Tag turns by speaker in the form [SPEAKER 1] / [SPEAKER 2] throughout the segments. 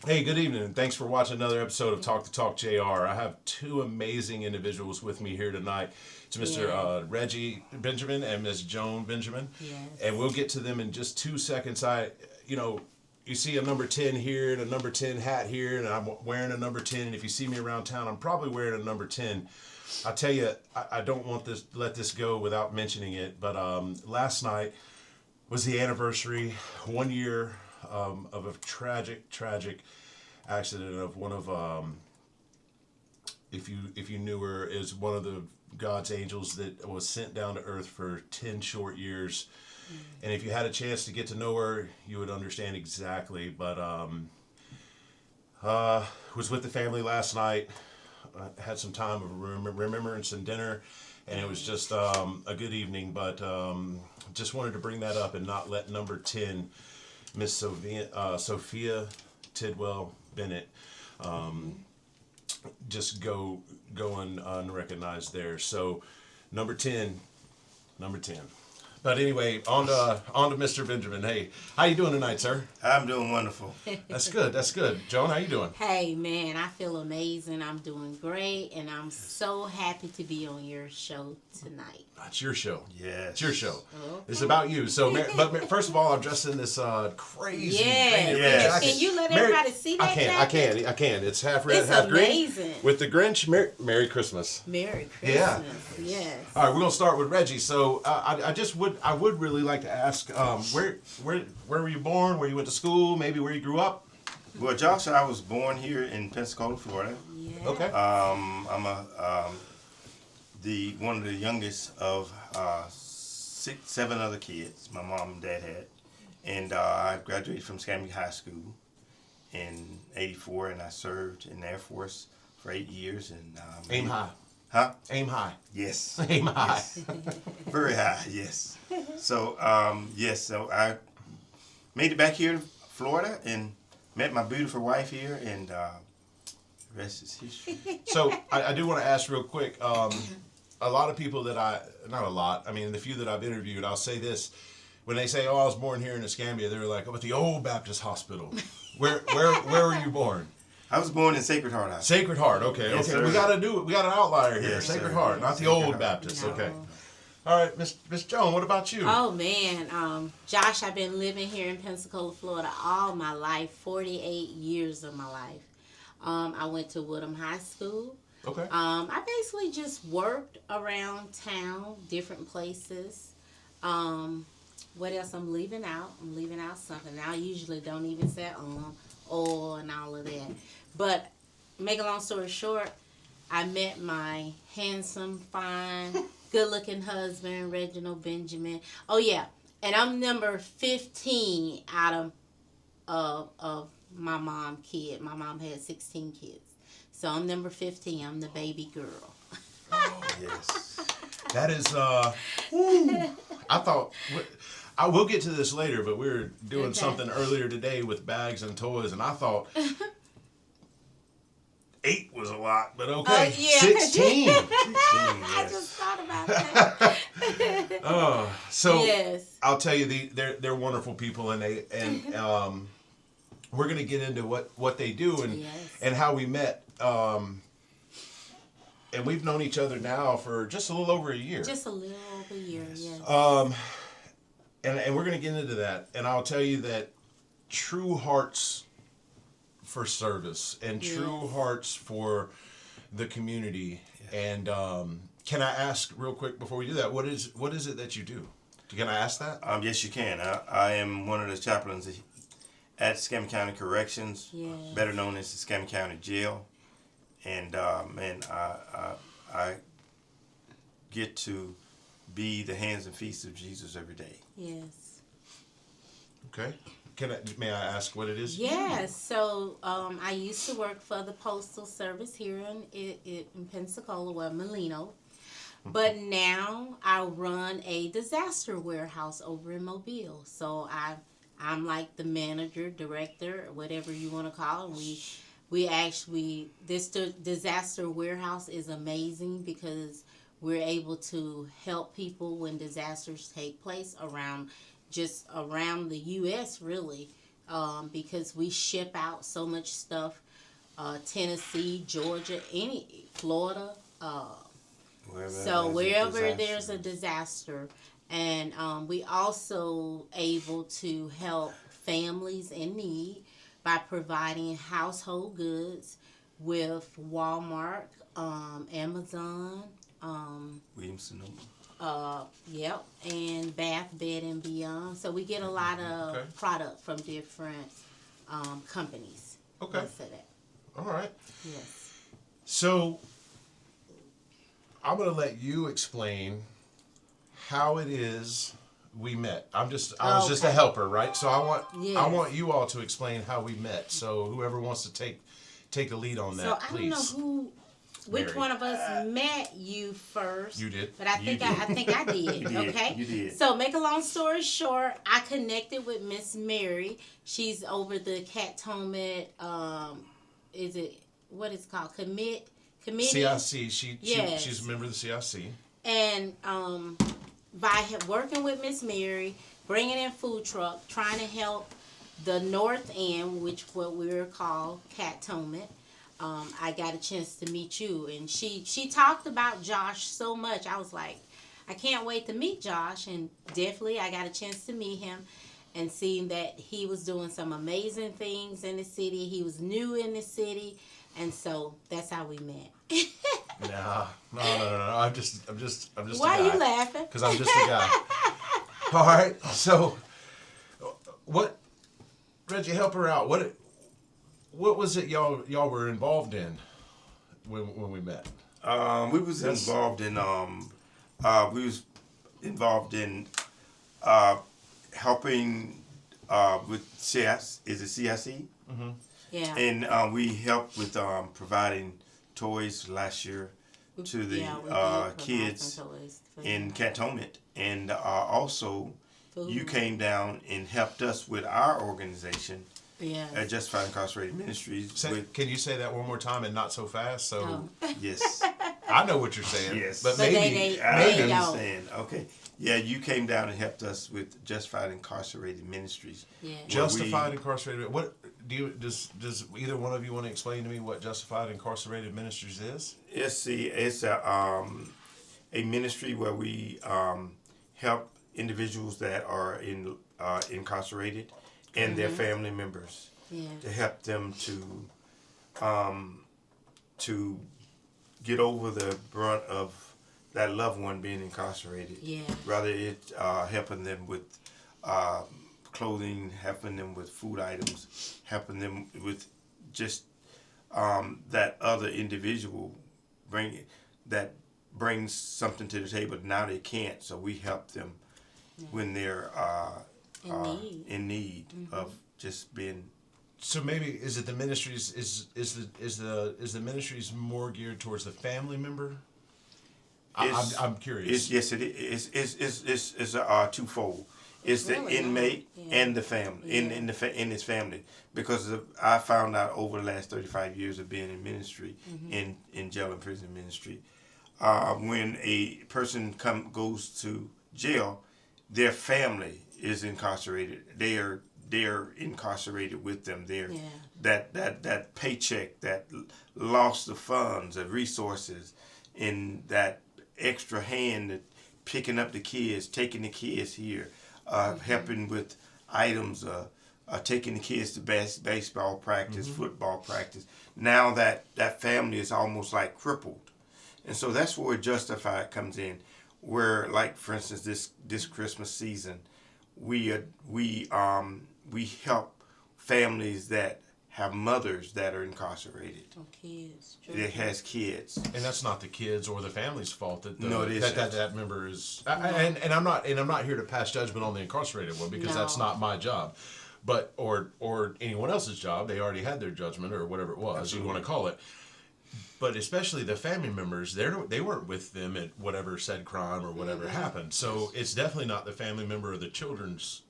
[SPEAKER 1] Hey, good evening, and thanks for watching another episode of Talk to Talk JR. I have two amazing individuals with me here tonight. It's Mr. Reggie Benjamin and Ms. Joan Benjamin.
[SPEAKER 2] Yes.
[SPEAKER 1] And we'll get to them in just 2 seconds. You see a number 10 here and a number 10 hat here, and I'm wearing a number 10. And if you see me around town, I'm probably wearing a number 10. I tell you, I don't want to let this go without mentioning it, but last night was the anniversary, 1 year of a tragic accident of one of, if you knew her, is one of the God's angels that was sent down to earth for 10 short years. And if you had a chance to get to know her, you would understand exactly. But was with the family last night. I had some time of remembrance and dinner, and it was just a good evening. But just wanted to bring that up and not let number 10, Miss Sophia Tidwell Bennett, just go unrecognized there. So number 10. But anyway, on to Mr. Benjamin. Hey, how you doing tonight, sir?
[SPEAKER 3] I'm doing wonderful.
[SPEAKER 1] That's good. Joan, how you doing?
[SPEAKER 2] Hey, man, I feel amazing. I'm doing great, and I'm so happy to be on your show tonight.
[SPEAKER 1] It's your show.
[SPEAKER 3] Yes.
[SPEAKER 1] It's your show.
[SPEAKER 2] Okay.
[SPEAKER 1] It's about you. So, but first of all, I'm dressed in this crazy
[SPEAKER 2] Yes.
[SPEAKER 1] jacket.
[SPEAKER 2] Can you let everybody see that jacket?
[SPEAKER 1] I can. It's half red,
[SPEAKER 2] It's
[SPEAKER 1] half
[SPEAKER 2] amazing.
[SPEAKER 1] green. With the Grinch. Merry Christmas.
[SPEAKER 2] Merry Christmas.
[SPEAKER 1] Yeah.
[SPEAKER 2] Yes.
[SPEAKER 1] All right, we're gonna start with Reggie. So I would really like to ask, where were you born? Where you went to school? Maybe where you grew up?
[SPEAKER 3] Well, Josh, I was born here in Pensacola, Florida.
[SPEAKER 2] Yeah.
[SPEAKER 1] Okay.
[SPEAKER 3] I'm one of the youngest of 7 other kids my mom and dad had, and I graduated from Escambia High School in '84, and I served in the Air Force for 8 years. And
[SPEAKER 1] Aim high.
[SPEAKER 3] Huh?
[SPEAKER 1] Aim high.
[SPEAKER 3] Yes.
[SPEAKER 1] Aim high.
[SPEAKER 3] Yes. Very high. Yes. So yes. So I made it back here to Florida and met my beautiful wife here, and the rest is history.
[SPEAKER 1] So I do want to ask real quick. A lot of people not a lot. I mean, the few that I've interviewed, I'll say this: when they say, "Oh, I was born here in Escambia," they're like, "Oh, at the old Baptist hospital." Where were you born?
[SPEAKER 3] I was born in Sacred Heart Hospital.
[SPEAKER 1] Sacred Heart. Okay.
[SPEAKER 3] Yes,
[SPEAKER 1] okay.
[SPEAKER 3] sir.
[SPEAKER 1] We got an outlier here.
[SPEAKER 3] Yes,
[SPEAKER 1] Sacred
[SPEAKER 3] sir.
[SPEAKER 1] Heart, not the
[SPEAKER 3] Sacred
[SPEAKER 1] old
[SPEAKER 3] Heart.
[SPEAKER 1] Baptist.
[SPEAKER 2] No.
[SPEAKER 1] Okay. All right, Miss Joan. What about you?
[SPEAKER 2] Oh, man. Josh, I've been living here in Pensacola, Florida all my life, 48 years of my life. I went to Woodham High School.
[SPEAKER 1] Okay.
[SPEAKER 2] I basically just worked around town, different places. What else I'm leaving out? I'm leaving out something. I usually don't even say oil and all of that. But make a long story short, I met my handsome, fine, good-looking husband, Reginald Benjamin. Oh, yeah. And I'm number 15 out of my mom's kid. My mom had 16 kids. So I'm number 15. I'm the baby girl.
[SPEAKER 3] Oh, yes.
[SPEAKER 1] That is. I thought. I will get to this later, but we were doing
[SPEAKER 2] Okay.
[SPEAKER 1] something earlier today with bags and toys, and I thought 8 was a lot, but okay,
[SPEAKER 2] yeah.
[SPEAKER 1] 16.
[SPEAKER 2] I just thought about that.
[SPEAKER 1] So
[SPEAKER 2] Yes.
[SPEAKER 1] I'll tell you, they're wonderful people, and we're gonna get into what they do and
[SPEAKER 2] Yes.
[SPEAKER 1] and how we met. And we've known each other now for just a little over a year.
[SPEAKER 2] Just a little over a year, yes.
[SPEAKER 1] And we're going to get into that. And I'll tell you that true hearts for service and true
[SPEAKER 2] Yes.
[SPEAKER 1] hearts for the community. And can I ask real quick before we do that, what is it that you do? Can I ask that?
[SPEAKER 3] Yes, you can. I am one of the chaplains at Escambia County Corrections,
[SPEAKER 2] Yes.
[SPEAKER 3] better known as Escambia County Jail. And I get to be the hands and feet of Jesus every day.
[SPEAKER 2] Yes.
[SPEAKER 1] Okay. May I ask what it is?
[SPEAKER 2] Yes. So I used to work for the Postal Service here in Pensacola, well, Molino. But now I run a disaster warehouse over in Mobile. So I'm like the manager, director, whatever you want to call it. This disaster warehouse is amazing because we're able to help people when disasters take place around the U.S., really. because we ship out so much stuff. Tennessee, Georgia, Florida. Wherever there's a disaster, and we also able to help families in need by providing household goods with Walmart, Amazon,
[SPEAKER 3] Williamson.
[SPEAKER 2] yep, and Bath, Bed and Beyond. So we get a lot of product from different companies.
[SPEAKER 1] Okay.
[SPEAKER 2] Let's say that.
[SPEAKER 1] All right.
[SPEAKER 2] Yes.
[SPEAKER 1] So I'm going to let you explain how it is we met. I was just a helper, right? So I want you all to explain how we met. So whoever wants to take the lead on that,
[SPEAKER 2] So
[SPEAKER 1] please.
[SPEAKER 2] I don't know which
[SPEAKER 1] Mary.
[SPEAKER 2] one of us met you first.
[SPEAKER 1] You did.
[SPEAKER 2] But I think I did.
[SPEAKER 3] You did.
[SPEAKER 2] Okay.
[SPEAKER 3] You did.
[SPEAKER 2] So make a long story short, I connected with Miss Mary. She's over the Cantonment. What is it called? Committee.
[SPEAKER 1] CIC.
[SPEAKER 2] Yes.
[SPEAKER 1] She's a member of the CIC.
[SPEAKER 2] And by working with Miss Mary, bringing in food truck, trying to help the North End, which what we were called Cantonment, I got a chance to meet you. And she talked about Josh so much. I was like, I can't wait to meet Josh. And definitely I got a chance to meet him and seeing that he was doing some amazing things in the city. He was new in the city. And so that's how we met.
[SPEAKER 1] No. I'm just
[SPEAKER 2] Why
[SPEAKER 1] a guy.
[SPEAKER 2] are you laughing?
[SPEAKER 1] Because I'm just a guy. All right. So, Reggie, help her out. What was it y'all were involved in when we met?
[SPEAKER 3] We was involved in helping with CIC. Is it CIC?
[SPEAKER 1] Mm-hmm.
[SPEAKER 2] Yeah.
[SPEAKER 3] And we helped with providing toys last year to the kids in Cantonment, and also
[SPEAKER 2] Food.
[SPEAKER 3] you came down and helped us with our organization
[SPEAKER 2] Yes.
[SPEAKER 3] at Justified Incarcerated Ministries.
[SPEAKER 1] Can you say that one more time and not so fast? So
[SPEAKER 3] Yes.
[SPEAKER 1] I know what you're saying.
[SPEAKER 3] Yes.
[SPEAKER 1] But
[SPEAKER 2] But
[SPEAKER 1] maybe
[SPEAKER 3] I
[SPEAKER 2] don't.
[SPEAKER 3] understand. Okay. Yeah, you came down and helped us with Justified Incarcerated Ministries.
[SPEAKER 2] Yeah.
[SPEAKER 1] Justified Incarcerated. What does either one of you want to explain to me what Justified Incarcerated Ministries is?
[SPEAKER 3] It's a ministry where we help individuals that are incarcerated and their family members to help them to get over the brunt of that loved one being incarcerated.
[SPEAKER 2] Yeah.
[SPEAKER 3] Rather it helping them with clothing, helping them with food items, helping them with just that other individual brings something to the table. Now they can't, so we help them when they're in need of just being.
[SPEAKER 1] So maybe is it the ministries is the ministries more geared towards the family member? I'm curious.
[SPEAKER 3] Yes, it is. It's twofold. It's the inmate and the family in his family, because I found out over the last 35 years of being in ministry in jail and prison ministry, when a person goes to jail, their family is incarcerated. They're incarcerated with them. That paycheck, that loss of funds, of resources, in that extra hand that picking up the kids, taking the kids here, helping with items, taking the kids to baseball practice, football practice. Now that family is almost like crippled, and so that's where Justified comes in. Where, like for instance, this Christmas season, we help families that have mothers that are incarcerated.
[SPEAKER 2] Kids.
[SPEAKER 3] That has kids.
[SPEAKER 1] And that's not the kids or the family's fault that that member is. And I'm not here to pass judgment on the incarcerated one, because that's not my job, but or anyone else's job. They already had their judgment or whatever it was you want to call it. But especially the family members, they weren't with them at whatever said crime or whatever happened. So it's definitely not the family member or the children's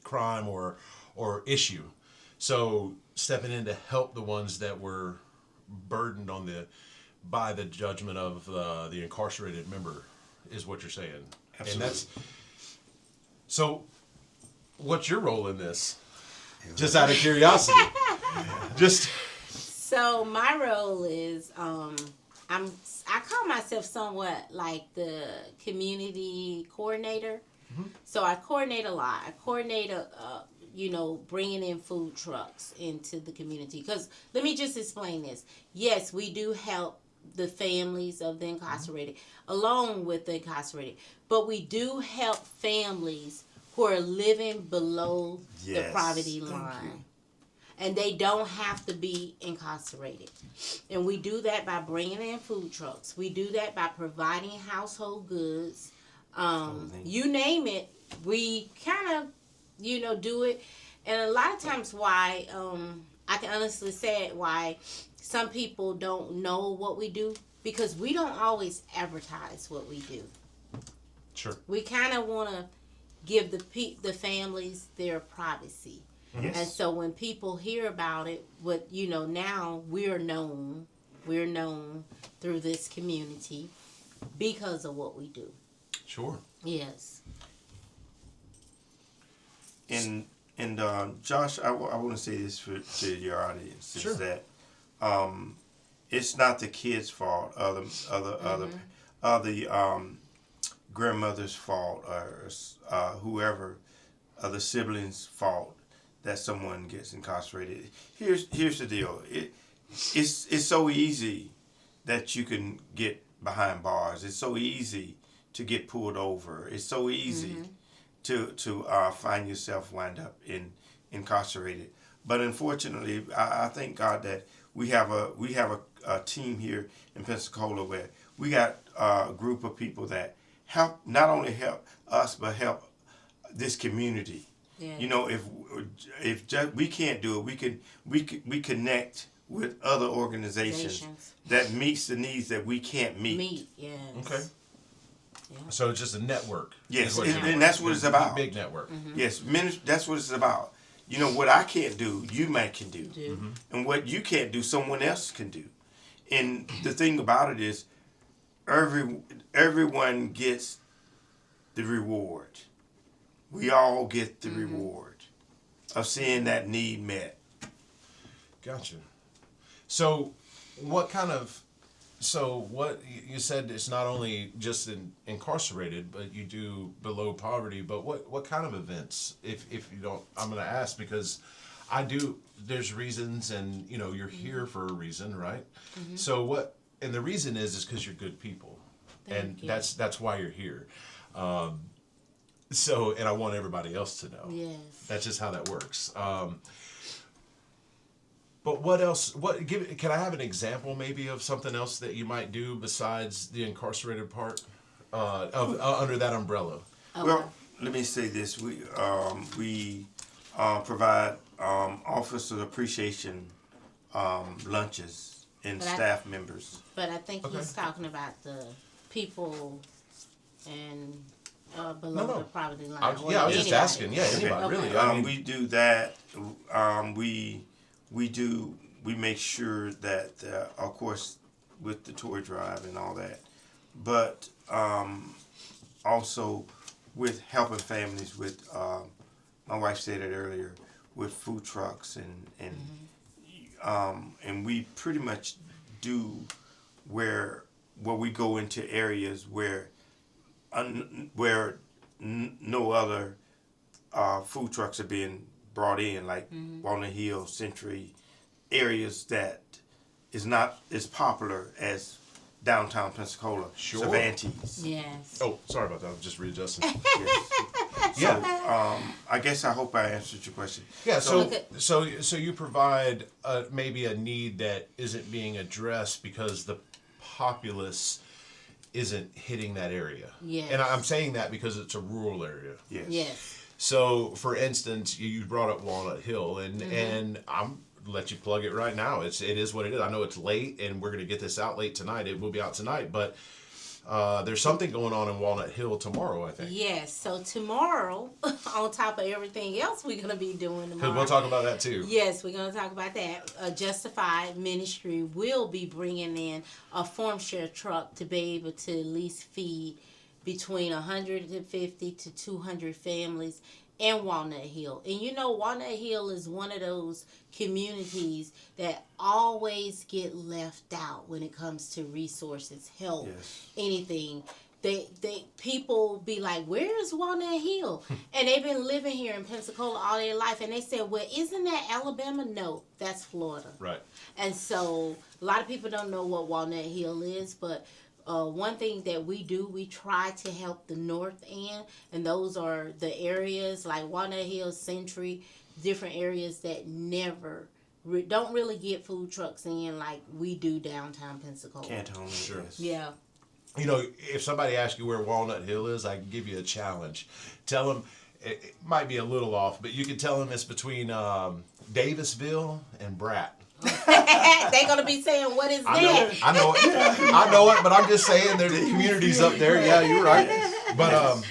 [SPEAKER 1] crime or issue. So stepping in to help the ones that were burdened by the judgment of the incarcerated member is what you're saying.
[SPEAKER 3] Absolutely.
[SPEAKER 1] And So, what's your role in this? Just out of curiosity. Just.
[SPEAKER 2] So my role is I call myself somewhat like the community coordinator. So I coordinate a lot. I coordinate bringing in food trucks into the community. Because let me just explain this. Yes, we do help the families of the incarcerated, along with the incarcerated. But we do help families who are living below the poverty line. And they don't have to be incarcerated. And we do that by bringing in food trucks. We do that by providing household goods. You name it, we kind of, do it. And a lot of times why, I can honestly say it, why some people don't know what we do, because we don't always advertise what we do.
[SPEAKER 1] Sure.
[SPEAKER 2] We kind of want to give the families their privacy. Yes. And so when people hear about it, now we're known through this community because of what we do.
[SPEAKER 1] Sure.
[SPEAKER 2] Yes.
[SPEAKER 3] And Josh, I want to say this to your audience, is that it's not the kids' fault, other grandmother's fault, or whoever, the siblings' fault that someone gets incarcerated. Here's the deal. It's so easy that you can get behind bars. It's so easy to get pulled over. It's so easy to find yourself wind up incarcerated. But unfortunately, I thank God that we have a team here in Pensacola where we got a group of people that not only help us but help this community. Yeah. If just, we can't do it, we connect with other organizations that meets the needs that we can't meet.
[SPEAKER 2] Yes.
[SPEAKER 1] Okay.
[SPEAKER 2] Yeah.
[SPEAKER 1] So it's just a network.
[SPEAKER 3] Yes, and that's what it's about.
[SPEAKER 1] Big network.
[SPEAKER 3] Yes, that's what it's about. What I can't do, you can do. And what you can't do, someone else can do. And the thing about it is, everyone gets the reward. We all get the reward of seeing that need met.
[SPEAKER 1] Gotcha. So, what you said, it's not only just incarcerated, but you do below poverty. But what kind of events? If you don't, I'm going to ask because there's reasons, and you're here for a reason, right? So what? And the reason is because you're good people, and that's why you're here. So, and I want everybody else to know.
[SPEAKER 2] Yes.
[SPEAKER 1] That's just how that works. But what else? Can I have an example maybe of something else that you might do besides the incarcerated part under that umbrella?
[SPEAKER 2] Okay.
[SPEAKER 3] Well, let me say this: we provide officer appreciation lunches and staff members.
[SPEAKER 2] But I think he's talking about the people and below the poverty line.
[SPEAKER 1] I was just asking. Yeah, anybody really.
[SPEAKER 3] We do that. We make sure that, of course, with the toy drive and all that, but also with helping families with, my wife said it earlier, with food trucks and we pretty much do where we go into areas where no other food trucks are being brought in, like Walnut Hill, Century, areas that is not as popular as downtown Pensacola, Cervantes.
[SPEAKER 2] Yes.
[SPEAKER 1] Oh, sorry about that. I was just readjusting.
[SPEAKER 3] Yes. So, I hope I answered your question.
[SPEAKER 1] Yeah. So you provide maybe a need that isn't being addressed because the populace isn't hitting that area.
[SPEAKER 2] Yes.
[SPEAKER 1] And I'm saying that because it's a rural area.
[SPEAKER 3] Yes.
[SPEAKER 2] Yes.
[SPEAKER 1] So, for instance, you brought up Walnut Hill, and I'm let you plug it right now. It is what it is. I know it's late, and we're going to get this out late tonight. It will be out tonight, but there's something going on in Walnut Hill tomorrow, I think.
[SPEAKER 2] Yes. So tomorrow, on top of everything else we're going to be doing tomorrow.
[SPEAKER 1] We'll talk about that too.
[SPEAKER 2] Yes, we're going to talk about that. Justified Ministry will be bringing in a form share truck to be able to at least feed between 150 to 200 families in Walnut Hill. And you know, Walnut Hill is one of those communities that always get left out when it comes to resources, help, anything. They people be like, where is Walnut Hill? And they've been living here in Pensacola all their life, and they said, well, isn't that Alabama? No, that's Florida.
[SPEAKER 1] Right.
[SPEAKER 2] And so a lot of people don't know what Walnut Hill is, but one thing that we do, we try to help the north end, and those are the areas like Walnut Hill, Century, different areas that don't really get food trucks in like we do downtown Pensacola.
[SPEAKER 3] Canton,
[SPEAKER 1] sure.
[SPEAKER 2] Yeah.
[SPEAKER 1] You know, if somebody asks you where Walnut Hill is, I can give you a challenge. Tell them, it might be a little off, but you can tell them it's between Davisville and Bratt.
[SPEAKER 2] They're going to be saying, what is that?
[SPEAKER 1] I know it. I know it, but I'm just saying there's communities up there. Yeah, you're right. But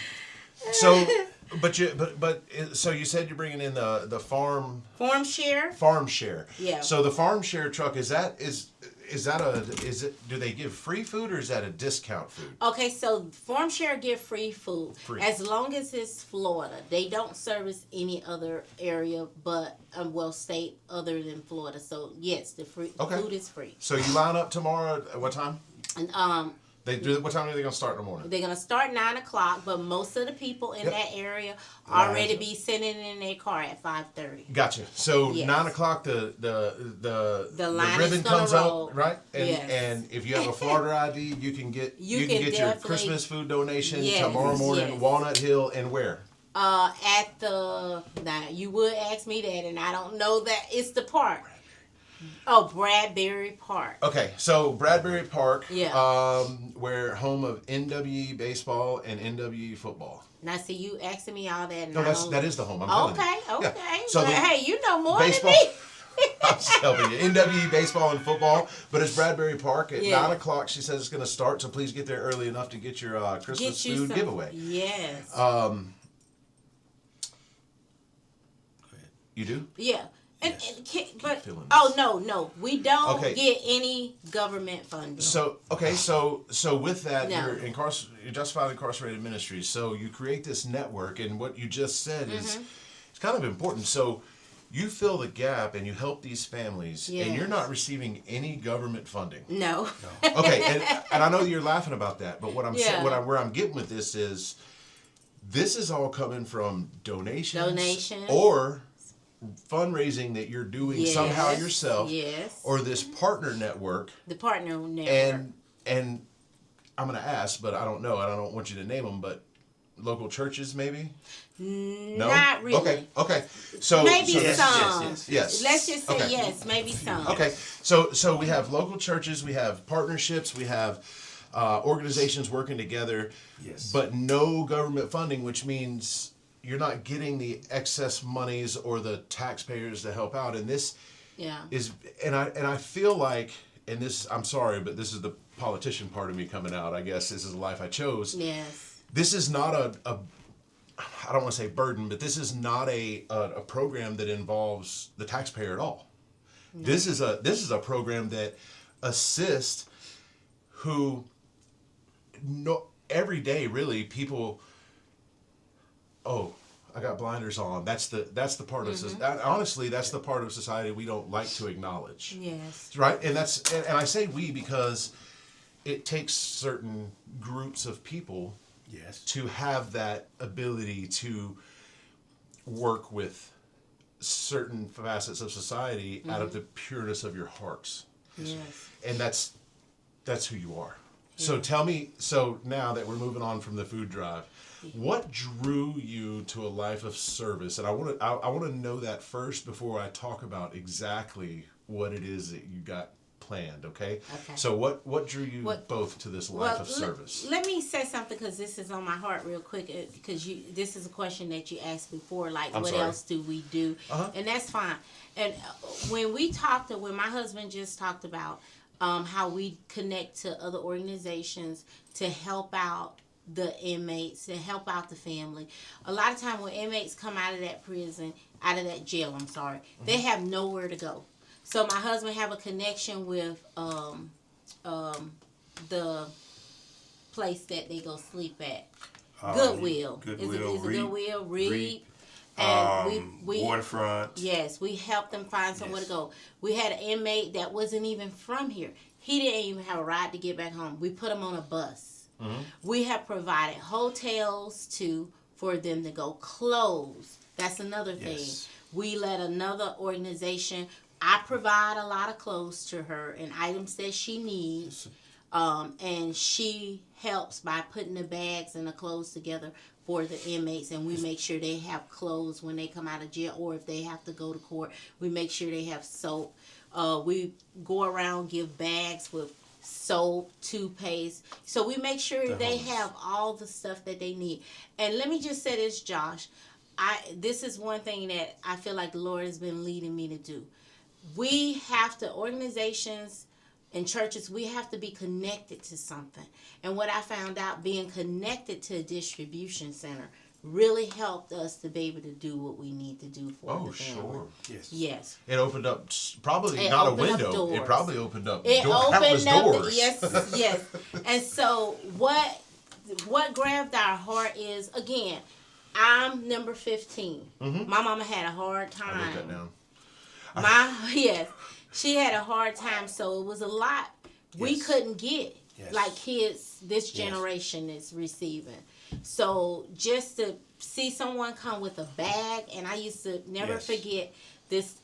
[SPEAKER 1] so you said you're bringing in the farm
[SPEAKER 2] share.
[SPEAKER 1] Farm share.
[SPEAKER 2] Yeah.
[SPEAKER 1] So the farm share truck do they give free food or is that a discount food?
[SPEAKER 2] Okay, so farm share give free food as long as it's Florida. They don't service any other area but state other than Florida. So yes, the food is free.
[SPEAKER 1] So you line up tomorrow at what time?
[SPEAKER 2] And
[SPEAKER 1] what time are they gonna start in the morning?
[SPEAKER 2] They're gonna start 9:00, but most of the people in that area already be sitting in their car at 5:30.
[SPEAKER 1] Gotcha. So 9:00, the ribbon comes up, right? And if you have a Florida ID, you can get your Christmas food donation tomorrow morning. Yes. Walnut Hill and where?
[SPEAKER 2] Now you would ask me that, and I don't know that it's the park. Oh, Bradbury Park.
[SPEAKER 1] Okay, so Bradbury Park,
[SPEAKER 2] yeah,
[SPEAKER 1] where home of NWE baseball and NWE football.
[SPEAKER 2] Now, see, you asking me all that.
[SPEAKER 1] No, that is the home. I'm telling you.
[SPEAKER 2] Okay.
[SPEAKER 1] Yeah. So
[SPEAKER 2] hey, you know more
[SPEAKER 1] baseball,
[SPEAKER 2] than me.
[SPEAKER 1] I'm just telling you, NWE baseball and football, but it's Bradbury Park at 9:00. She says it's going to start, so please get there early enough to get your Christmas food giveaway.
[SPEAKER 2] Yes.
[SPEAKER 1] You do?
[SPEAKER 2] Yeah.
[SPEAKER 1] Yes.
[SPEAKER 2] No, we don't get any government funding.
[SPEAKER 1] So with that, you're justified incarcerated ministries. So you create this network, and what you just said is it's kind of important. So you fill the gap and you help these families, and you're not receiving any government funding.
[SPEAKER 2] No.
[SPEAKER 1] Okay, and I know you're laughing about that, but where I'm getting with this is all coming from donations. Or fundraising that you're doing somehow yourself, or this partner network.
[SPEAKER 2] The partner network.
[SPEAKER 1] And I'm going to ask, but I don't know. I don't want you to name them, but local churches maybe? No?
[SPEAKER 2] Not really.
[SPEAKER 1] Okay. So
[SPEAKER 2] maybe
[SPEAKER 1] some.
[SPEAKER 2] Yes. Let's just say yes, maybe some.
[SPEAKER 1] Okay. So we have local churches, we have partnerships, we have organizations working together, but no government funding, which means you're not getting the excess monies or the taxpayers to help out. And this is, and I feel like, and this, I'm sorry, but this is the politician part of me coming out. I guess this is the life I chose.
[SPEAKER 2] Yes.
[SPEAKER 1] This is not I don't want to say burden, but this is not a program that involves the taxpayer at all. No. This is a program that assists who every day really people. Oh, I got blinders on. That's the part of honestly, that's the part of society we don't like to acknowledge.
[SPEAKER 2] Yes.
[SPEAKER 1] Right? And I say we because it takes certain groups of people to have that ability to work with certain facets of society out of the pureness of your hearts.
[SPEAKER 2] Yes.
[SPEAKER 1] And that's who you are. So tell me, now that we're moving on from the food drive, what drew you to a life of service? And I want to know that first before I talk about exactly what it is that you got planned, okay? So what drew you both to this life of service?
[SPEAKER 2] Let me say something, because this is on my heart real quick, because this is a question that you asked before, like what else do we do? And that's fine. And when my husband just talked about how we connect to other organizations to help out the inmates, to help out the family. A lot of time when inmates come out of that jail, they have nowhere to go. So my husband have a connection with the place that they go sleep at? Goodwill.
[SPEAKER 3] Goodwill,
[SPEAKER 2] Is it Goodwill? Reap.
[SPEAKER 3] Reap.
[SPEAKER 2] And we
[SPEAKER 3] Waterfront.
[SPEAKER 2] Yes, we helped them find somewhere to go. We had an inmate that wasn't even from here. He didn't even have a ride to get back home. We put him on a bus. Mm-hmm. We have provided hotels for them to go. Clothes. That's another thing.
[SPEAKER 3] Yes.
[SPEAKER 2] We let another organization. I provide a lot of clothes to her and items that she needs. And she helps by putting the bags and the clothes together for the inmates, and we make sure they have clothes when they come out of jail, or if they have to go to court, we make sure they have soap. We go around, give bags with soap, toothpaste, so we make sure they have all the stuff that they need. And let me just say this, Josh, this is one thing that I feel like the Lord has been leading me to do. We have to, organizations and churches, we have to be connected to something. And what I found out, being connected to a distribution center really helped us to be able to do what we need to do for the family.
[SPEAKER 1] Sure.
[SPEAKER 2] Yes.
[SPEAKER 1] It opened up, probably not a window. It probably opened up countless doors.
[SPEAKER 2] Yes. And so what grabbed our heart is, again, I'm number 15. Mm-hmm. My mama had a hard time.
[SPEAKER 1] I wrote that down. She had a hard time, so it was a lot we couldn't get, like kids this generation is receiving. So just to see someone come with a bag, and I used to never forget this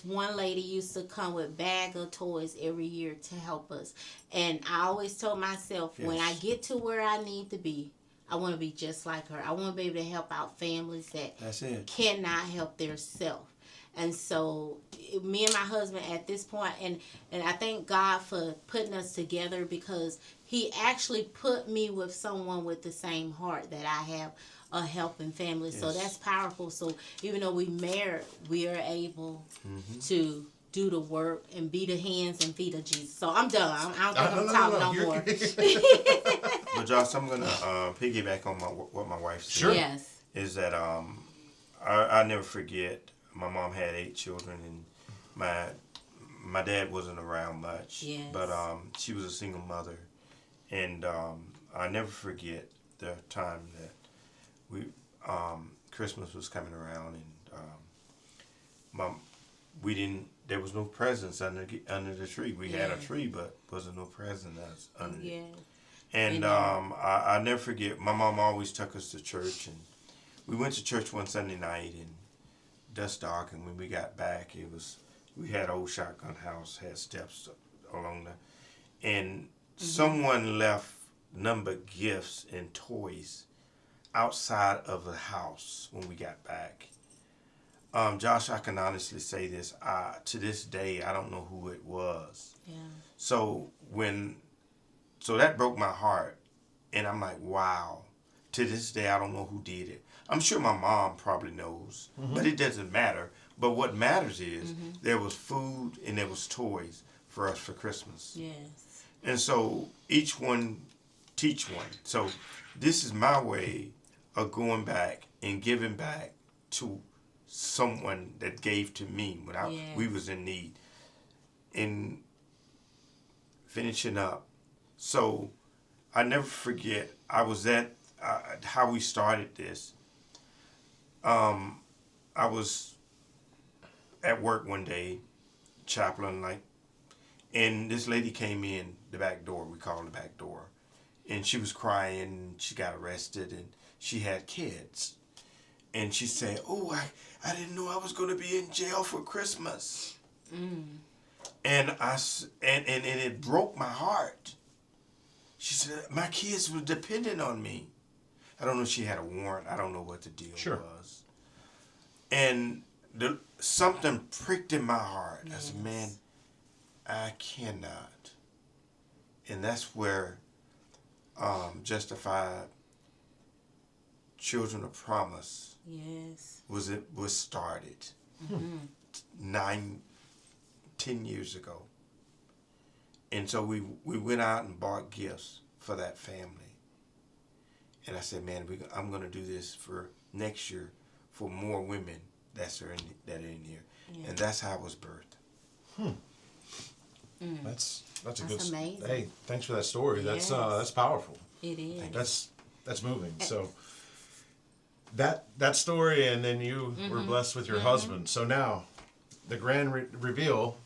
[SPEAKER 1] one lady used to come with a bag of toys every year to help us. And I always told myself, when I get to where I need to be, I want to be just like her. I want to be able to help out families that cannot help themselves. And so me and my husband at this point, and I thank God for putting us together, because he actually put me with someone with the same heart that I have, a helping family. So that's powerful. So even though we married, we are able to do the work and be the hands and feet of Jesus. So I'm done. I don't think I'm talking no more.
[SPEAKER 3] But Josh, I'm going to piggyback on what my wife said.
[SPEAKER 1] Sure.
[SPEAKER 2] Yes.
[SPEAKER 3] Is that I never forget, my mom had 8 children, and my dad wasn't around much.
[SPEAKER 2] Yes.
[SPEAKER 3] But she was a single mother. And I never forget the time that Christmas was coming around, and there was no presents under the tree. We had a tree, but wasn't no present under it. And I never forget, my mom always took us to church, and we went to church one Sunday night, and dust dark, and when we got back, we had an old shotgun house, had steps along the, and someone left number gifts and toys outside of the house when we got back. Josh, I can honestly say this. To this day, I don't know who it was. Yeah. So that broke my heart, and I'm like, wow. To this day, I don't know who did it. I'm sure my mom probably knows, but it doesn't matter. But what matters is there was food and there was toys for us for Christmas.
[SPEAKER 2] Yes.
[SPEAKER 3] And so each one teach one. So this is my way of going back and giving back to someone that gave to me when we was in need. And finishing up. So I never forget, I was at how we started this. I was at work one day, Chaplain, and this lady came in the back door, we call it the back door, and she was crying, she got arrested, and she had kids. And she said, oh, I didn't know I was going to be in jail for Christmas. And it broke my heart. She said, my kids were dependent on me. I don't know if she had a warrant. I don't know what the deal was. And something pricked in my heart. I said, man, I cannot. And that's where Justified Children of Promise was started 10 years ago. And so we went out and bought gifts for that family. And I said, man, I'm going to do this for next year for more women that are in here. Yeah. And that's how it was birthed.
[SPEAKER 1] That's a good
[SPEAKER 2] amazing.
[SPEAKER 1] Hey, thanks for that story. That's powerful.
[SPEAKER 2] It is.
[SPEAKER 1] That's moving. So that story, and then you were blessed with your husband. So now, the grand reveal.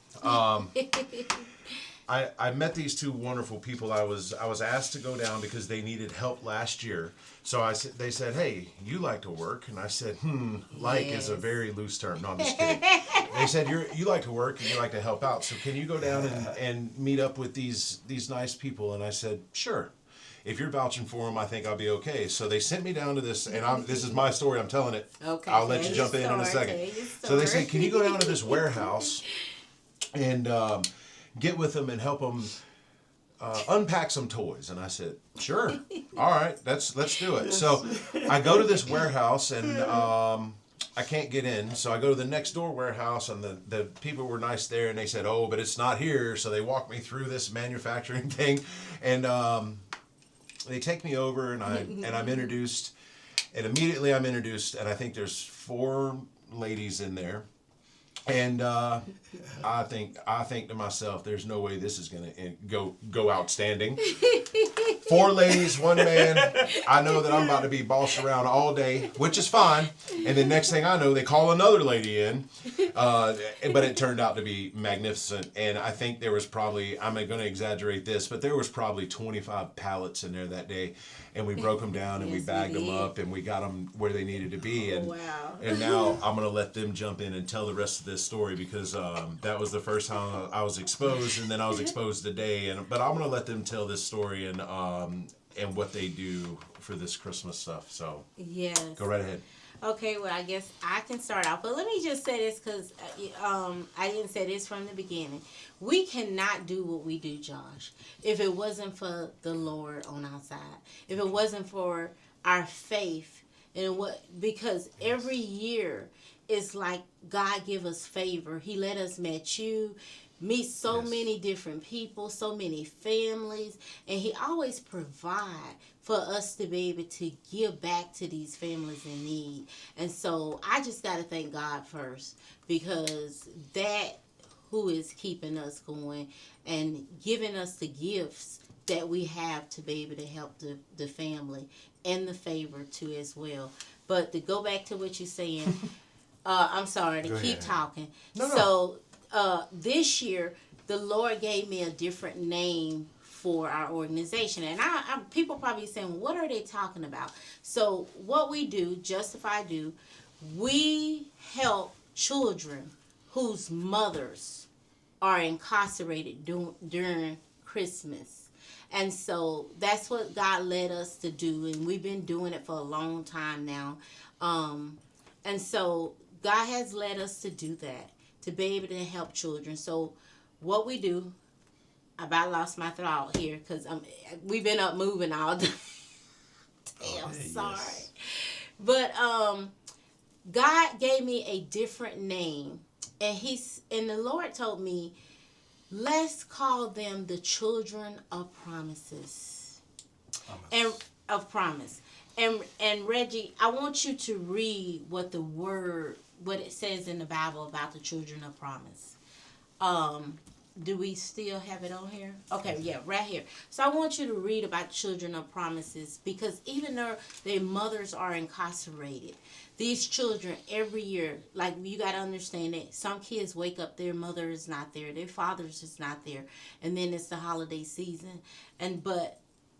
[SPEAKER 1] I met these two wonderful people. I was asked to go down because they needed help last year. So they said, "Hey, you like to work?" And I said, "Like is a very loose term." No, I'm just kidding. They said, you like to work and you like to help out. So can you go down and meet up with these nice people?" And I said, "Sure. If you're vouching for them, I think I'll be okay." So they sent me down to this, and this is my story. I'm telling it.
[SPEAKER 2] Okay.
[SPEAKER 1] I'll let you jump in a second. So they said, "Can you go down to this warehouse and get with them and help them unpack some toys?" And I said, "Sure. All right, let's do it." So I go to this warehouse, and I can't get in. So I go to the next door warehouse, and the people were nice there, and they said, "Oh, but it's not here." So they walked me through this manufacturing thing, and they take me over, and I'm introduced, and immediately I'm introduced, and I think there's 4 ladies in there. And I think to myself, there's no way this is gonna go outstanding. 4 ladies, 1 man. I know that I'm about to be bossed around all day, which is fine. And then next thing I know, they call another lady in. But it turned out to be magnificent. And I think there was probably, I'm going to exaggerate this, but there was probably 25 pallets in there that day. And we broke them down, and we bagged them up, and we got them where they needed to be. And
[SPEAKER 2] Wow.
[SPEAKER 1] and now I'm going to let them jump in and tell the rest of this story, because that was the first time I was exposed, and then I was exposed today. But I'm going to let them tell this story and what they do for this Christmas stuff. So
[SPEAKER 2] Yes.
[SPEAKER 1] go right ahead.
[SPEAKER 2] Okay, well, I guess I can start out. But let me just say this, because I didn't say this from the beginning. We cannot do what we do, Josh, if it wasn't for the Lord on our side. If it wasn't for our faith. Because every year it's like God give us favor. He let us meet so many different people, so many families, and He always provide for us to be able to give back to these families in need. And so I just got to thank God first, because that who is keeping us going and giving us the gifts that we have to be able to help the family, and the favor too as well. But to go back to what you're saying, I'm sorry to keep talking.
[SPEAKER 1] No.
[SPEAKER 2] So this year, the Lord gave me a different name for our organization. And people probably saying, what are they talking about? So what we do, Justify do, we help children whose mothers are incarcerated during Christmas. And so that's what God led us to do, and we've been doing it for a long time now. And so God has led us to do that, to be able to help children. So what we do, I about lost my thought here, because we've been up moving all day. Damn, sorry. Yes. But God gave me a different name, and the Lord told me, let's call them the children of promises. And of promise. And Reggie, I want you to read what it says in the Bible about the children of promise. Do we still have it on here? Okay, yeah, right here. So I want you to read about children of promises, because even though their mothers are incarcerated, these children every year, like, you got to understand that some kids wake up, their mother is not there, their fathers is not there, and then it's the holiday season. But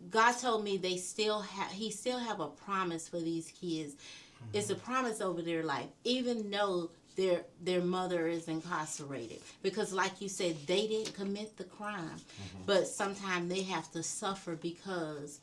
[SPEAKER 2] God told me He still have a promise for these kids. Mm-hmm. It's a promise over their life, even though their mother is incarcerated, because like you said, they didn't commit the crime, but sometimes they have to suffer because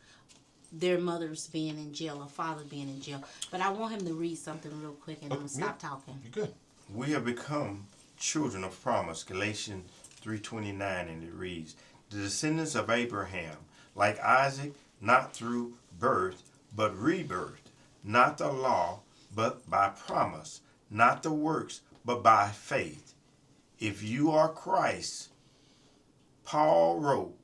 [SPEAKER 2] their mother's being in jail or father being in jail. But I want him to read something real quick, and I'm going to stop talking.
[SPEAKER 1] You're good.
[SPEAKER 3] We have become children of promise, Galatians 3:29, and it reads, the descendants of Abraham, like Isaac, not through birth, but rebirth, not the law, but by promise, not the works, but by faith. If you are Christ, Paul wrote,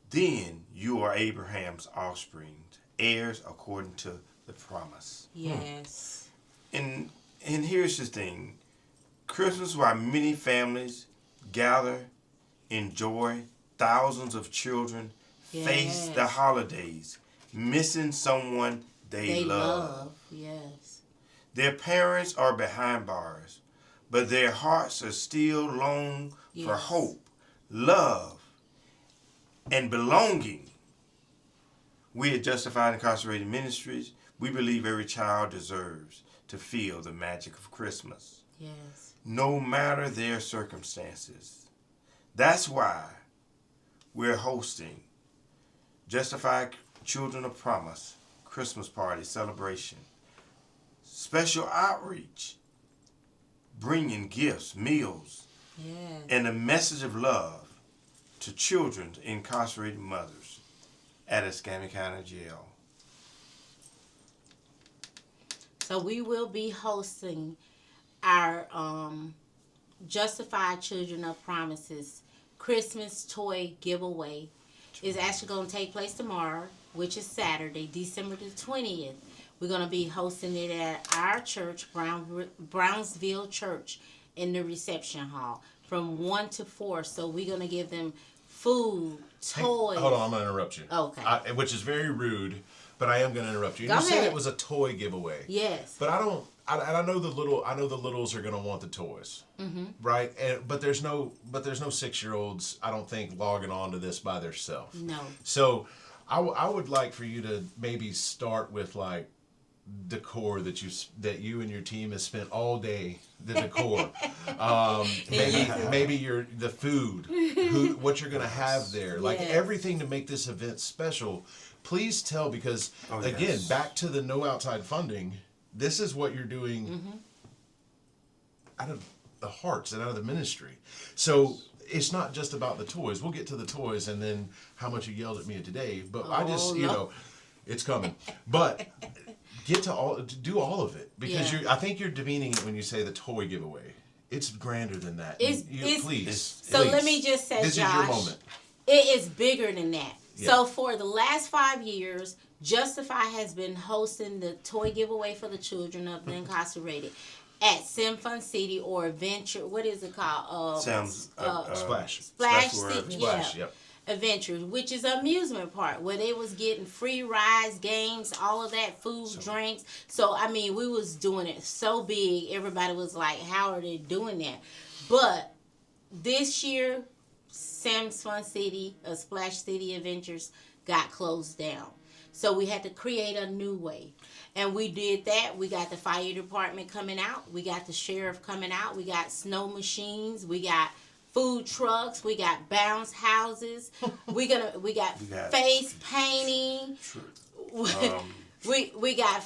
[SPEAKER 3] then you are Abraham's offspring, heirs according to the promise.
[SPEAKER 2] Yes.
[SPEAKER 3] And here's the thing. Christmas, where many families gather, enjoy, thousands of children, face the holidays, missing someone they love.
[SPEAKER 2] Yes.
[SPEAKER 3] Their parents are behind bars, but their hearts are still long for hope, love, and belonging. We at Justified Incarcerated Ministries, we believe every child deserves to feel the magic of Christmas.
[SPEAKER 2] Yes.
[SPEAKER 3] No matter their circumstances. That's why we're hosting Justified Children of Promise Christmas Party Celebration. Special outreach, bringing gifts, meals, and a message of love to children's incarcerated mothers at Escambia County Jail.
[SPEAKER 2] So we will be hosting our Justified Children of Promises Christmas toy giveaway. It's actually going to take place tomorrow, which is Saturday, December the 20th. We're going to be hosting it at our church, Brownsville Church, in the reception hall from 1 to 4. So we're going to give them food, toys.
[SPEAKER 1] Hey, hold on, I'm going to interrupt you.
[SPEAKER 2] Okay.
[SPEAKER 1] Which is very rude, but I am going to interrupt you.
[SPEAKER 2] Go
[SPEAKER 1] You
[SPEAKER 2] ahead.
[SPEAKER 1] said it was a toy giveaway.
[SPEAKER 2] Yes.
[SPEAKER 1] But I know the littles are going to want the toys. Mm-hmm. Right? But there's no 6-year-olds, I don't think, logging on to this by themselves.
[SPEAKER 2] No.
[SPEAKER 1] So I would like for you to maybe start with like decor that you and your team has spent all day. The decor, maybe the food, what you're gonna have there, like everything to make this event special. Please tell, because again, back to the no outside funding. This is what you're doing out of the hearts and out of the ministry. So it's not just about the toys. We'll get to the toys and then how much you yelled at me today. But I just, it's coming. But do all of it, because I think you're demeaning it when you say the toy giveaway. It's grander than that. Please.
[SPEAKER 2] Let me just say,
[SPEAKER 1] this
[SPEAKER 2] Josh,
[SPEAKER 1] is your moment.
[SPEAKER 2] It is bigger than that.
[SPEAKER 1] Yeah.
[SPEAKER 2] So for the last 5 years, Justify has been hosting the toy giveaway for the children of the incarcerated at Sim Fun City or Adventure. What is it called?
[SPEAKER 1] Splash.
[SPEAKER 2] City.
[SPEAKER 1] Splash. Yep.
[SPEAKER 2] Adventures, which is an amusement park where they was getting free rides, games, all of that, food, drinks. So I mean, we was doing it so big. Everybody was like, "How are they doing that?" But this year, Sam's Fun City, Splash City Adventures got closed down. So we had to create a new way. And we did that. We got the fire department coming out. We got the sheriff coming out. We got snow machines. We got food trucks. We got bounce houses. We got face painting. We got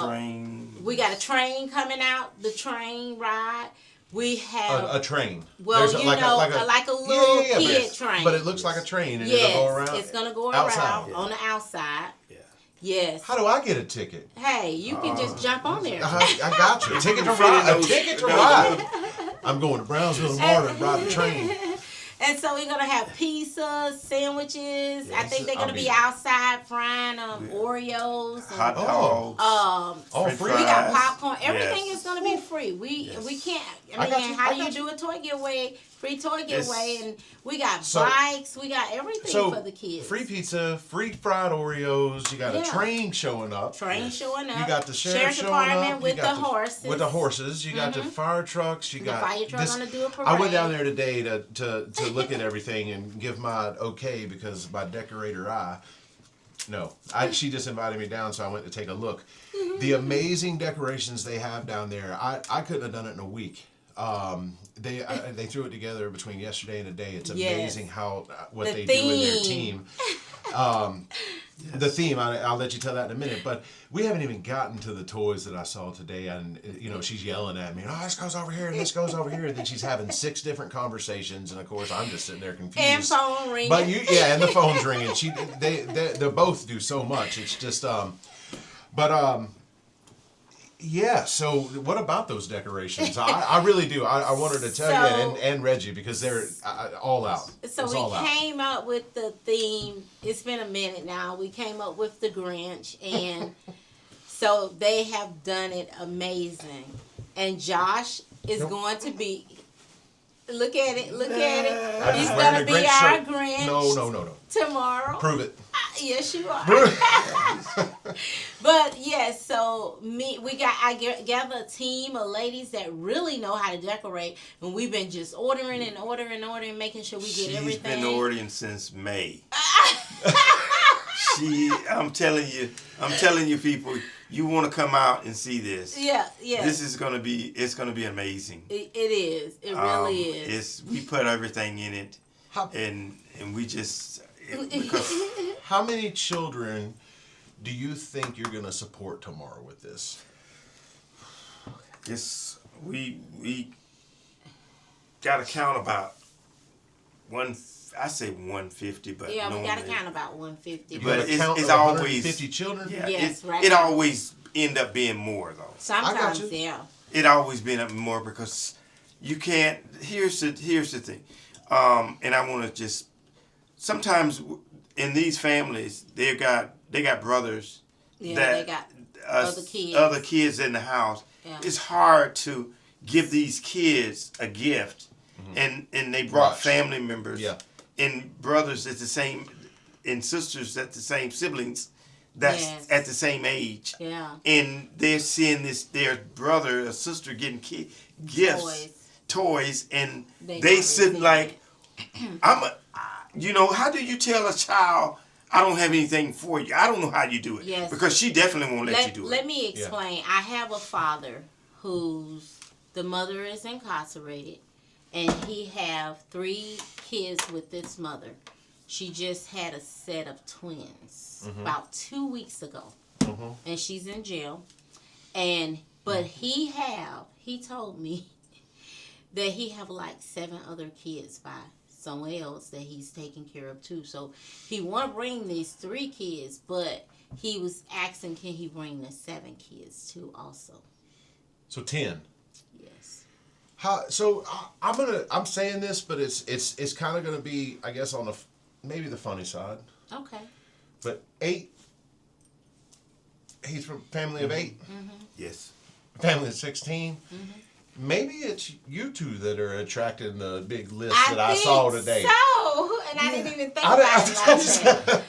[SPEAKER 3] train.
[SPEAKER 2] We got a train coming out. The train ride. We have
[SPEAKER 1] a train.
[SPEAKER 2] Well,
[SPEAKER 1] There's
[SPEAKER 2] like a little kid train.
[SPEAKER 1] But it looks like a train, and it'll go around.
[SPEAKER 2] It's gonna go
[SPEAKER 1] outside.
[SPEAKER 2] around on the outside.
[SPEAKER 3] Yeah.
[SPEAKER 2] Yes.
[SPEAKER 1] How do I get a ticket?
[SPEAKER 2] Hey, you can just jump on there.
[SPEAKER 1] I got you. Ticket to ride. A ticket to ride. I'm going to Brownsville tomorrow to ride the train.
[SPEAKER 2] And so we're going to have pizzas, sandwiches. Yes, I think they're going to be outside frying Oreos. And,
[SPEAKER 3] hot dogs.
[SPEAKER 2] Free. We got popcorn. Everything is going to be free. We can't. I mean, how do you do a toy giveaway? Free toy giveaway. And we got bikes. We got everything for the kids.
[SPEAKER 1] Free pizza, free fried Oreos. You got a train showing up.
[SPEAKER 2] Showing up.
[SPEAKER 1] You got the sheriff showing up.
[SPEAKER 2] With the horses.
[SPEAKER 1] With the horses. You got the fire trucks. You got
[SPEAKER 2] the fire truck going to do a parade.
[SPEAKER 1] I went down there today to look at everything and give my okay, because my decorator she just invited me down, so I went to take a look. The amazing decorations they have down there, I couldn't have done it in a week. They threw it together between yesterday and today. It's amazing what they do in their team. The theme, I'll let you tell that in a minute, but we haven't even gotten to the toys that I saw today, and she's yelling at me, this goes over here and this goes over here, and then she's having 6 different conversations, and of course I'm just sitting there confused.
[SPEAKER 2] And phone ringing.
[SPEAKER 1] But and the phone's ringing. They both do so much. It's just so what about those decorations? I really do. I wanted to tell you and Reggie, because they're all out.
[SPEAKER 2] So we came up with the theme. It's been a minute now. We came up with the Grinch, and so they have done it amazing. And Josh is going to be Look at it. Look at it.
[SPEAKER 1] I'm
[SPEAKER 2] He's
[SPEAKER 1] just wearing
[SPEAKER 2] gonna
[SPEAKER 1] a
[SPEAKER 2] be
[SPEAKER 1] Grinch
[SPEAKER 2] our
[SPEAKER 1] shirt.
[SPEAKER 2] Grinch.
[SPEAKER 1] No.
[SPEAKER 2] Tomorrow.
[SPEAKER 1] Prove it.
[SPEAKER 2] Yes, you are. But yes, so I gather a team of ladies that really know how to decorate, and we've been just ordering, making sure we get
[SPEAKER 3] She's
[SPEAKER 2] everything.
[SPEAKER 3] been ordering since May. I'm telling you, people, you want to come out and see this.
[SPEAKER 2] Yeah.
[SPEAKER 3] This is it's gonna be amazing.
[SPEAKER 2] It is. It really is.
[SPEAKER 3] We put everything in it,
[SPEAKER 1] How-
[SPEAKER 3] and we just because
[SPEAKER 1] How many children do you think you're going to support tomorrow with this?
[SPEAKER 3] we gotta count about I say 150, but
[SPEAKER 2] Yeah, we
[SPEAKER 3] normally,
[SPEAKER 2] gotta count about 150.
[SPEAKER 1] You
[SPEAKER 3] But
[SPEAKER 1] gotta
[SPEAKER 3] it's-
[SPEAKER 1] count
[SPEAKER 3] it's
[SPEAKER 1] the
[SPEAKER 3] always-
[SPEAKER 1] 150 children?
[SPEAKER 3] yeah,
[SPEAKER 2] Yes, right
[SPEAKER 3] it
[SPEAKER 2] now.
[SPEAKER 3] always end up being more though.
[SPEAKER 2] Sometimes,
[SPEAKER 1] you.
[SPEAKER 2] yeah.
[SPEAKER 3] It always been up more because you can't. Here's the thing, and I want to just sometimes in these families they got brothers
[SPEAKER 2] Yeah,
[SPEAKER 3] that
[SPEAKER 2] they got other
[SPEAKER 3] other kids in the house.
[SPEAKER 2] Yeah.
[SPEAKER 3] It's hard to give these kids a gift, and they brought
[SPEAKER 1] Right.
[SPEAKER 3] family members,
[SPEAKER 1] Yeah.
[SPEAKER 3] and brothers at the same, and sisters at the same siblings, that's
[SPEAKER 2] Yes.
[SPEAKER 3] at the same age.
[SPEAKER 2] Yeah.
[SPEAKER 3] And they're seeing their brother or sister getting gifts, toys, and they sit
[SPEAKER 2] not
[SPEAKER 3] like, how do you tell a child, I don't have anything for you? I don't know how you do it.
[SPEAKER 2] Yes.
[SPEAKER 3] Because she definitely won't let you do it.
[SPEAKER 2] Let me explain. I have a father the mother is incarcerated, and he have 3 kids with this mother. She just had a set of twins about 2 weeks ago, and she's in jail. But he told me that he have like 7 other kids by someone else that he's taking care of too. So he want to bring these 3 kids, but he was asking, can he bring the 7 kids too also?
[SPEAKER 1] So 10.
[SPEAKER 2] Yes.
[SPEAKER 1] I'm saying this, but it's kind of gonna be, I guess, on maybe the funny side.
[SPEAKER 2] Okay.
[SPEAKER 1] But 8. He's from family of 8.
[SPEAKER 3] Yes.
[SPEAKER 1] Family of 16. Maybe it's you two that are attracting the big list that I
[SPEAKER 2] think
[SPEAKER 1] saw today.
[SPEAKER 2] So, and I didn't even think about it like that.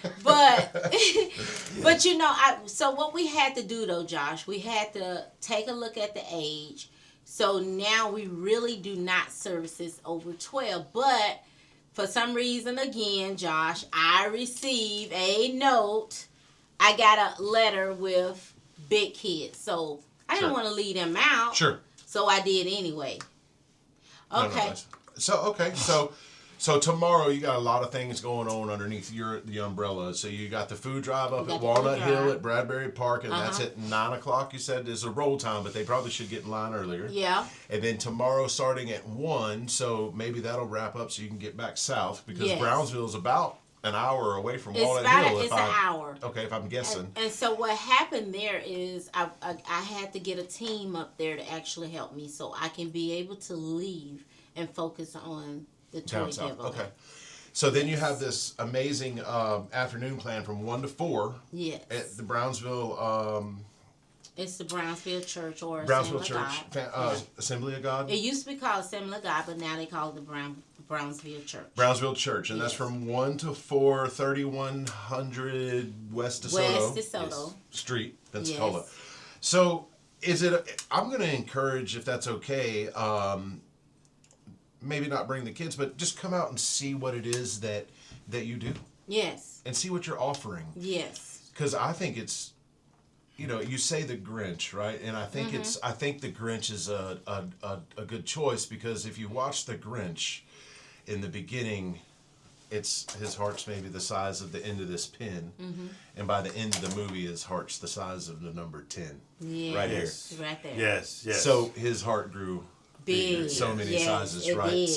[SPEAKER 2] But so what we had to do though, Josh, we had to take a look at the age. So now we really do not services over 12. But for some reason, again, Josh, I received a note. I got a letter with big kids. So I didn't want to leave them out.
[SPEAKER 1] Sure.
[SPEAKER 2] So I did anyway. Okay.
[SPEAKER 1] So tomorrow you got a lot of things going on underneath the umbrella. So you got the food drive up at Walnut Hill at Bradbury Park, and that's at 9:00. You said there's a roll time, but they probably should get in line earlier.
[SPEAKER 2] Yeah.
[SPEAKER 1] And then tomorrow starting at 1, so maybe that'll wrap up so you can get back south because Brownsville's about an hour away from Walnut Hill.
[SPEAKER 2] It's an hour.
[SPEAKER 1] Okay, if I'm guessing.
[SPEAKER 2] And so what happened there is I had to get a team up there to actually help me so I can be able to leave and focus on the toy
[SPEAKER 1] Down south.
[SPEAKER 2] giveaway.
[SPEAKER 1] Okay. So then you have this amazing afternoon plan from 1 to 4.
[SPEAKER 2] Yes.
[SPEAKER 1] At the Brownsville.
[SPEAKER 2] It's the Brownsville Church or
[SPEAKER 1] Brownsville
[SPEAKER 2] Assembly
[SPEAKER 1] Church,
[SPEAKER 2] of God.
[SPEAKER 1] Assembly of God.
[SPEAKER 2] It used to be called Assembly of God, but now they call it the Brownsville Church.
[SPEAKER 1] Brownsville Church, and that's from 1 to 4, 3100 West DeSoto Street, Pensacola.
[SPEAKER 2] Yes.
[SPEAKER 1] So, I'm going to encourage, if that's okay, maybe not bring the kids, but just come out and see what it is that you do.
[SPEAKER 2] Yes.
[SPEAKER 1] And see what you're offering.
[SPEAKER 2] Yes.
[SPEAKER 1] Because I think it's, you say the Grinch, right? And I think I think the Grinch is a good choice because if you watch the Grinch, in the beginning, his heart's maybe the size of the end of this pin, and by the end of the movie, his heart's the size of the number 10.
[SPEAKER 2] Yes.
[SPEAKER 1] Right here.
[SPEAKER 2] Right there.
[SPEAKER 3] Yes.
[SPEAKER 1] So his heart grew bigger, so many sizes, right?
[SPEAKER 2] Did.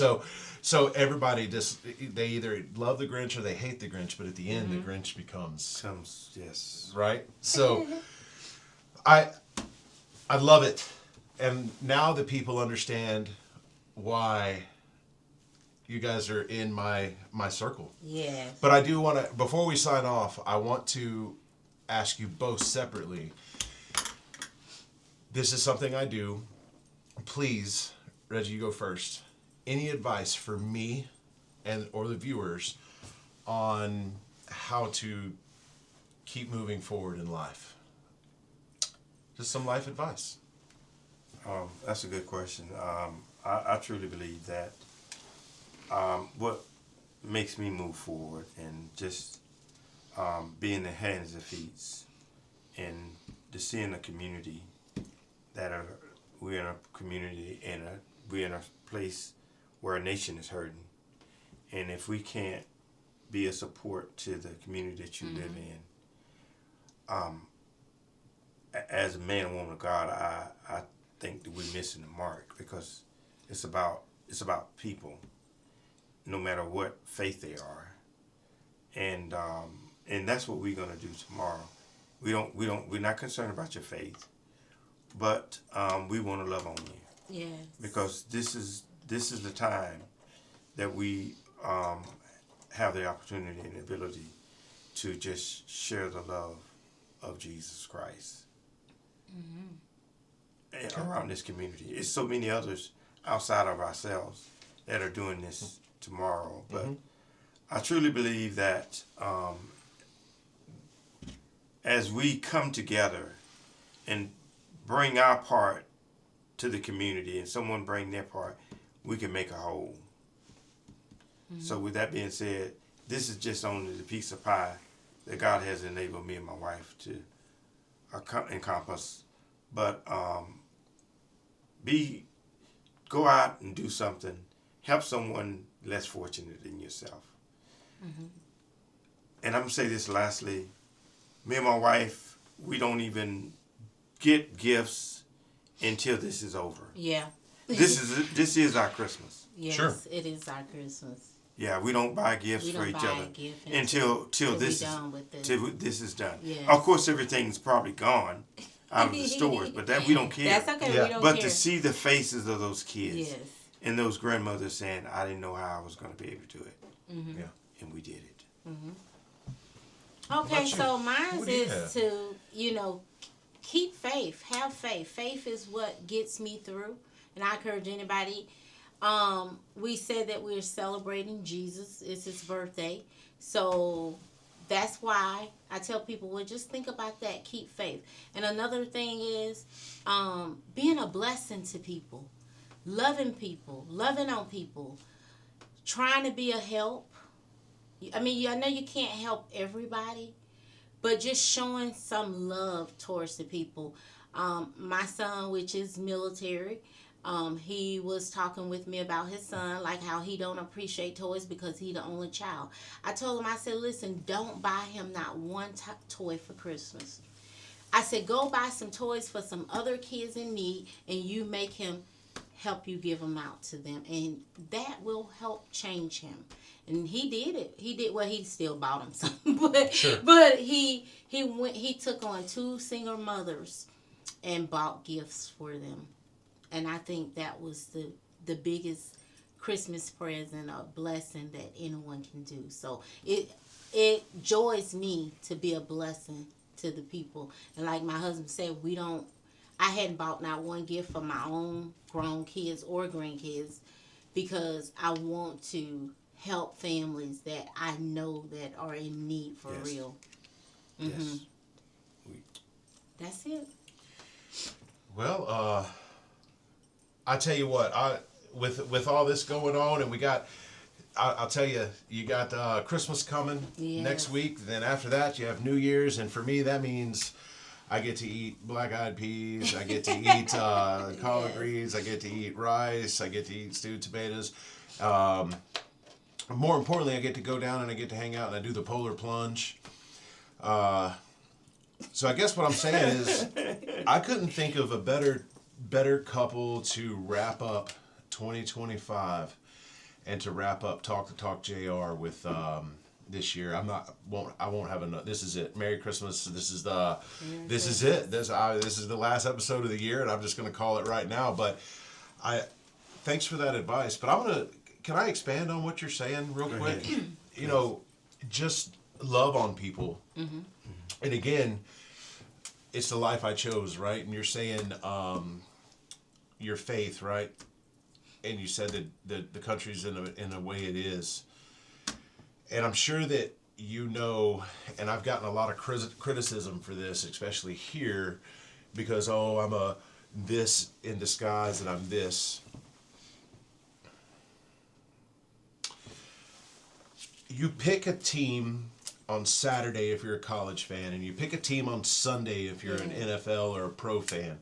[SPEAKER 1] So everybody they either love the Grinch or they hate the Grinch, but at the end, the Grinch becomes
[SPEAKER 3] yes.
[SPEAKER 1] right. So I love it, and now that people understand why you guys are in my circle.
[SPEAKER 2] Yeah.
[SPEAKER 1] But I do want to, before we sign off, I want to ask you both separately. This is something I do. Please, Reggie, you go first. any advice for me and or the viewers on how to keep moving forward in life? Just some life advice.
[SPEAKER 3] That's a good question. I truly believe that what makes me move forward and just being the hands and feet and to seeing a community we're in a community and we're in a place where a nation is hurting, and if we can't be a support to the community that you live in, as a man and woman of God, I think that we're missing the mark, because it's about people, no matter what faith they are, and that's what we're gonna do tomorrow. We're not concerned about your faith, but we want to love on you.
[SPEAKER 2] Yes.
[SPEAKER 3] Because this is the time that we have the opportunity and the ability to just share the love of Jesus Christ around this community. It's so many others outside of ourselves that are doing this tomorrow, but I truly believe that as we come together and bring our part to the community and someone bring their part, we can make a whole. So with that being said, this is just only the piece of pie that God has enabled me and my wife to encompass. But go out and do something. Help someone less fortunate than yourself. And I'm going to say this lastly. Me and my wife, we don't even get gifts until this is over.
[SPEAKER 2] Yeah.
[SPEAKER 3] This is our Christmas.
[SPEAKER 2] Yes,
[SPEAKER 1] Sure.
[SPEAKER 2] It is our Christmas.
[SPEAKER 3] Yeah, we don't buy gifts for each other until this is done.
[SPEAKER 2] Yes.
[SPEAKER 3] Of course, everything's probably gone out of the stores, but that we don't care.
[SPEAKER 2] That's okay.
[SPEAKER 1] Yeah.
[SPEAKER 2] We don't
[SPEAKER 3] But
[SPEAKER 2] care.
[SPEAKER 3] to see the faces of those kids
[SPEAKER 2] Yes.
[SPEAKER 3] and those grandmothers saying, "I didn't know how I was going to be able to do it,"
[SPEAKER 1] Yeah.
[SPEAKER 3] and we did it.
[SPEAKER 2] Okay,
[SPEAKER 1] about you?
[SPEAKER 2] so mine
[SPEAKER 1] What do you
[SPEAKER 2] is
[SPEAKER 1] have?
[SPEAKER 2] to, keep faith. Have faith. Faith is what gets me through. And I encourage anybody. We said that we're celebrating Jesus. It's his birthday. So that's why I tell people, well, just think about that. Keep faith. And another thing is being a blessing to people. Loving on people. Trying to be a help. I mean, I know you can't help everybody, but just showing some love towards the people. My son, which is military, he was talking with me about his son, like how he don't appreciate toys because he the only child. I told him, I said, listen, don't buy him not one toy for Christmas. I said, go buy some toys for some other kids in need, and you make him help you give them out to them, and that will help change him. And he did it. He still bought them some, but
[SPEAKER 1] Sure.
[SPEAKER 2] but he took on 2 single mothers and bought gifts for them. And I think that was the biggest Christmas present or blessing that anyone can do. So it joys me to be a blessing to the people. And like my husband said, I hadn't bought not one gift for my own grown kids or grandkids, because I want to help families that I know that are in need for
[SPEAKER 3] Yes.
[SPEAKER 2] real.
[SPEAKER 3] Yes.
[SPEAKER 2] That's it.
[SPEAKER 1] Well, I tell you what, with all this going on, and I'll tell you, you got Christmas coming next week. Then after that, you have New Year's, and for me, that means I get to eat black-eyed peas. I get to eat collard greens. I get to eat rice. I get to eat stewed tomatoes. More importantly, I get to go down and I get to hang out and I do the polar plunge. So I guess what I'm saying is I couldn't think of a better couple to wrap up 2025 and to wrap up Talk the Talk JR with this year. I won't have enough. This is it. Merry Christmas. This is it. This is the last episode of the year, and I'm just going to call it right now. But thanks for that advice. But can I expand on what you're saying real quick? Just love on people. Mm-hmm. And again, it's the life I chose, right? And you're saying your faith, right? and you said that the country's in a way it is, and I'm sure that and I've gotten a lot of criticism for this, especially here, because I'm a this in disguise and I'm this. You pick a team on Saturday if you're a college fan, and you pick a team on Sunday if you're an NFL or a pro fan.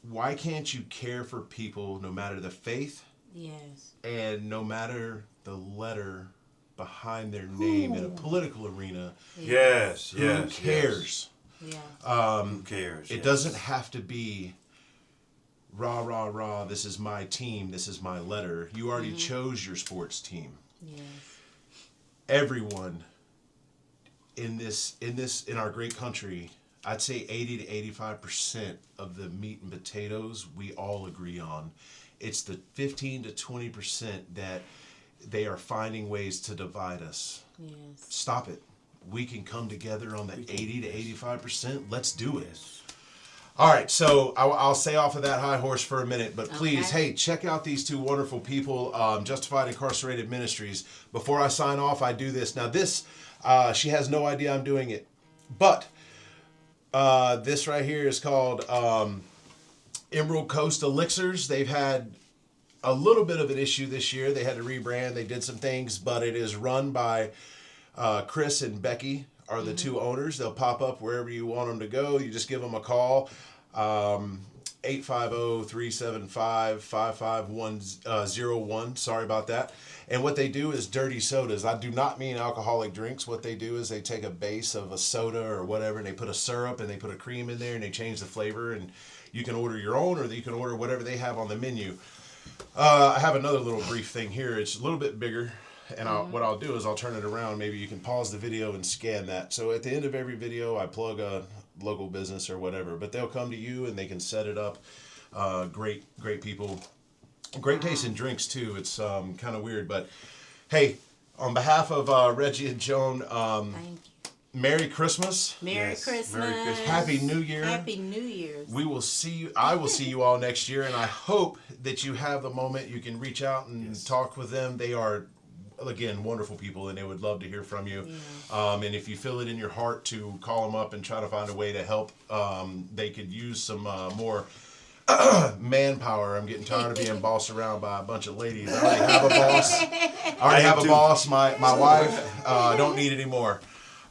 [SPEAKER 1] Why can't you care for people no matter the faith?
[SPEAKER 2] Yes.
[SPEAKER 1] And no matter the letter behind their name in a political arena?
[SPEAKER 3] Yes.
[SPEAKER 1] Who cares?
[SPEAKER 2] Yeah.
[SPEAKER 3] Who cares?
[SPEAKER 1] It doesn't have to be rah, rah, rah, this is my team, this is my letter. You already chose your sports team.
[SPEAKER 2] Yes.
[SPEAKER 1] Everyone in our great country, I'd say 80 to 85% of the meat and potatoes we all agree on. It's the 15 to 20% that they are finding ways to divide us.
[SPEAKER 2] Yes.
[SPEAKER 1] Stop it. We can come together on the 80 to 85%. Let's do it. All right, so I'll stay off of that high horse for a minute, but please, hey, check out these two wonderful people, Justified Incarcerated Ministries. Before I sign off, I do this. Now this, she has no idea I'm doing it, but this right here is called Emerald Coast Elixirs. They've had a little bit of an issue this year. They had to rebrand. They did some things, but it is run by Chris and Becky are the two owners. They'll pop up wherever you want them to go. You just give them a call, 850-375-55101. Sorry about that. And what they do is dirty sodas. I do not mean alcoholic drinks. What they do is they take a base of a soda or whatever, and they put a syrup and they put a cream in there and they change the flavor. And you can order your own, or you can order whatever they have on the menu. I have another little brief thing here. It's a little bit bigger. And what I'll do is I'll turn it around. Maybe you can pause the video and scan that. So at the end of every video, I plug a local business or whatever. But they'll come to you and they can set it up. Great people. Great tasting drinks, too. It's kind of weird. But, hey, on behalf of Reggie and Joan,
[SPEAKER 2] Thank you.
[SPEAKER 1] Merry Christmas.
[SPEAKER 2] Merry Christmas.
[SPEAKER 3] Merry Christmas.
[SPEAKER 1] Happy New Year.
[SPEAKER 2] Happy New Year's.
[SPEAKER 1] We will see you. I will see you all next year. And I hope that you have the moment you can reach out and talk with them. They are, again, wonderful people, and they would love to hear from you. Yeah. And if you feel it in your heart to call them up and try to find a way to help, they could use some more manpower. I'm getting tired of being bossed around by a bunch of ladies. I already have a boss. My wife. I don't need any more.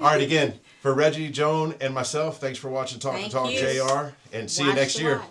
[SPEAKER 1] All right, again, for Reggie, Joan, and myself, thanks for watching Talk to Talk JR, and see you next year.